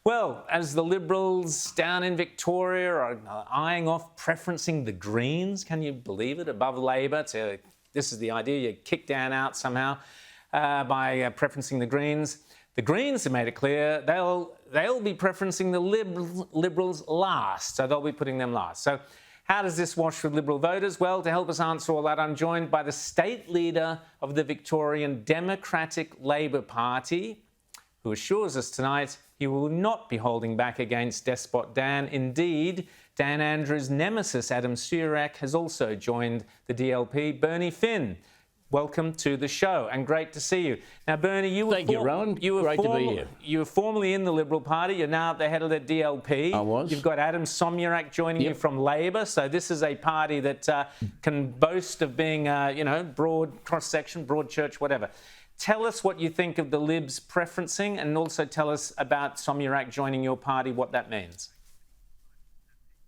Well, as the Liberals down in Victoria are eyeing off preferencing the Greens, can you believe it, above Labor? This is the idea, you kick Dan out somehow by preferencing the Greens. The Greens have made it clear they'll be preferencing the Liberals last, so they'll be putting them last. So how does this wash with Liberal voters? Well, to help us answer all that, I'm joined by the state leader of the Victorian Democratic Labor Party, who assures us tonight he will not be holding back against despot Dan. Indeed, Dan Andrews' nemesis, Adam Surak, has also joined the DLP. Bernie Finn, welcome to the show and great to see you. Now, Bernie, you were... Thank you, Rowan. Great to be here. You were formerly in the Liberal Party. You're now at the head of the DLP. I was. You've got Adam Surak joining you from Labor. So this is a party that can boast of being, broad cross-section, broad church, whatever. Tell us what you think of the Libs preferencing, and also tell us about Surak joining your party, what that means.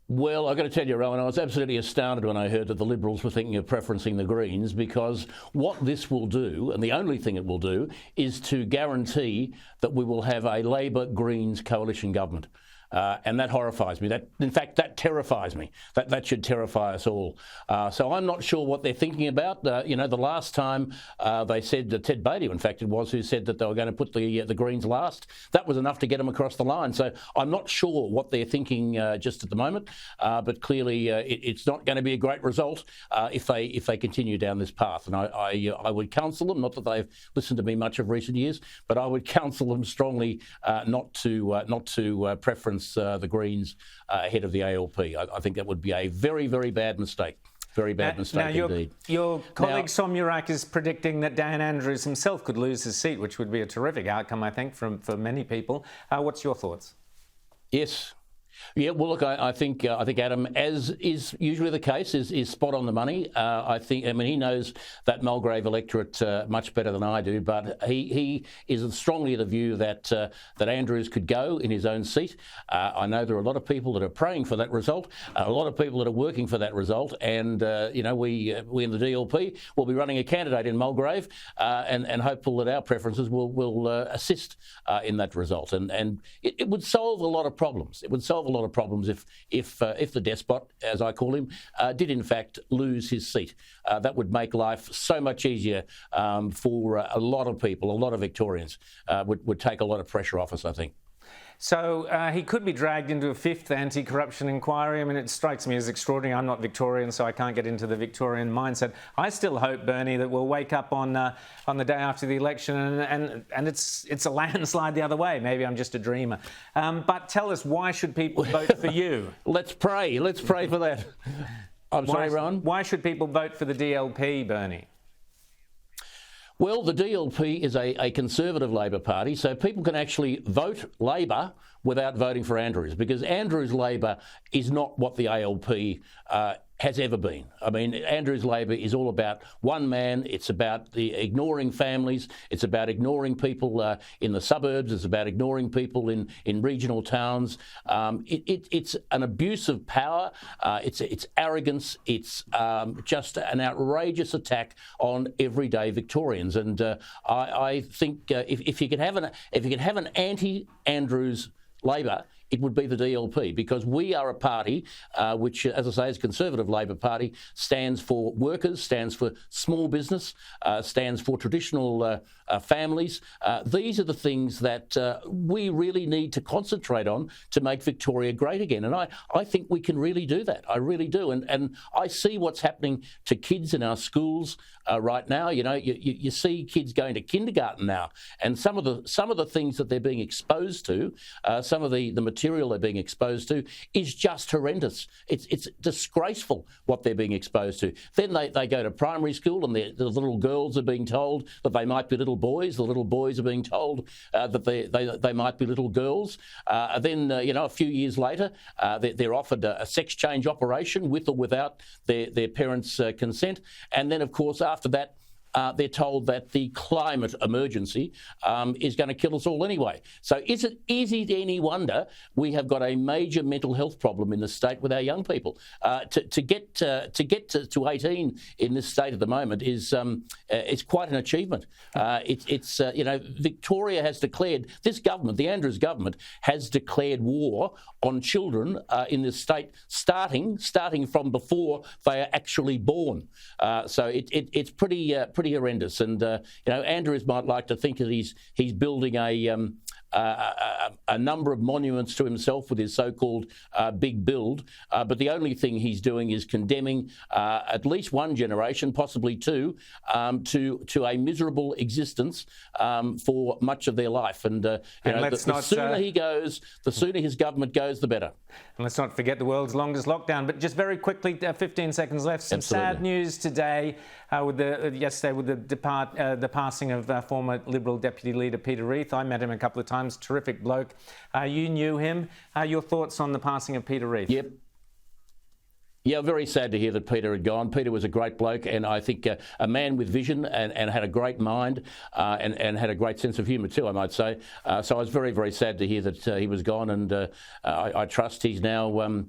Well, I've got to tell you, Rowan, I was absolutely astounded when I heard that the Liberals were thinking of preferencing the Greens, because what this will do, and the only thing it will do, is to guarantee that we will have a Labor-Greens coalition government. And that horrifies me. In fact, that terrifies me. That should terrify us all. So I'm not sure what they're thinking about. The last time they said, Ted Beatty, in fact, it was, who said that they were going to put the Greens last. That was enough to get them across the line. So I'm not sure what they're thinking just at the moment. But clearly, it's not going to be a great result if they continue down this path. And I would counsel them, not that they've listened to me much of recent years, but I would counsel them strongly not to preference the Greens ahead of the ALP. I think that would be a very, very bad mistake. Very bad mistake indeed. Your colleague Surak is predicting that Dan Andrews himself could lose his seat, which would be a terrific outcome, I think, for many people. What's your thoughts? Yes. Yeah, well, look, I think Adam, as is usually the case, is spot on the money. He knows that Mulgrave electorate much better than I do, but he is strongly of the view that Andrews could go in his own seat. I know there are a lot of people that are praying for that result, a lot of people that are working for that result, and we in the DLP will be running a candidate in Mulgrave, and hopeful that our preferences will assist in that result, and it would solve a lot of problems. It would solve a lot of problems if the despot, as I call him, did in fact lose his seat. That would make life so much easier for a lot of people, a lot of Victorians. Would take a lot of pressure off us, I think. So he could be dragged into a fifth anti-corruption inquiry. I mean, it strikes me as extraordinary. I'm not Victorian, so I can't get into the Victorian mindset. I still hope, Bernie, that we'll wake up on the day after the election and it's a landslide the other way. Maybe I'm just a dreamer. But tell us, why should people vote for you? Let's pray. Let's pray for that. Sorry, Rowan? Why should people vote for the DLP, Bernie? Well, the DLP is a Conservative Labor Party, so people can actually vote Labor without voting for Andrews, because Andrews' Labor is not what the ALP has ever been. I mean, Andrews' Labor is all about one man. It's about ignoring families. It's about ignoring people in the suburbs. It's about ignoring people in regional towns. It's an abuse of power. It's arrogance. It's just an outrageous attack on everyday Victorians. And I think if you could have an anti-Andrews Labor, it would be the DLP, because we are a party which, as I say, is a Conservative Labor Party, stands for workers, stands for small business, stands for traditional families. These are the things that we really need to concentrate on to make Victoria great again. And I think we can really do that. I really do. And I see what's happening to kids in our schools right now. You see kids going to kindergarten now, and some of the things that they're being exposed to, some of the material they're being exposed to is just horrendous. It's disgraceful what they're being exposed to. Then they go to primary school, and the little girls are being told that they might be little boys. The little boys are being told that they might be little girls. Then a few years later, they're offered a sex change operation with or without their parents' consent. And then, of course, after that, they're told that the climate emergency is going to kill us all anyway. So is it any wonder we have got a major mental health problem in the state with our young people? To get to 18 in this state at the moment is quite an achievement. Victoria has declared, this government, the Andrews government, has declared war on children in this state, starting from before they are actually born. So it's pretty horrendous. And Andrews might like to think that he's building a number of monuments to himself with his so-called big build, but the only thing he's doing is condemning at least one generation, possibly two, to a miserable existence for much of their life. And the sooner he goes, the sooner his government goes, the better. And let's not forget the world's longest lockdown. But just very quickly, 15 seconds left. Some sad news today yesterday with the passing of former Liberal Deputy Leader Peter Reith. I met him a couple of times. Terrific bloke. You knew him. Your thoughts on the passing of Peter Reith? Yep. Yeah, very sad to hear that Peter had gone. Peter was a great bloke, and I think a man with vision and had a great mind and had a great sense of humour too, I might say. So I was very, very sad to hear that he was gone, and I trust he's now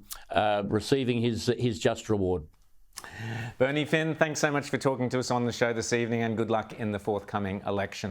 receiving his just reward. Bernie Finn, thanks so much for talking to us on the show this evening, and good luck in the forthcoming election.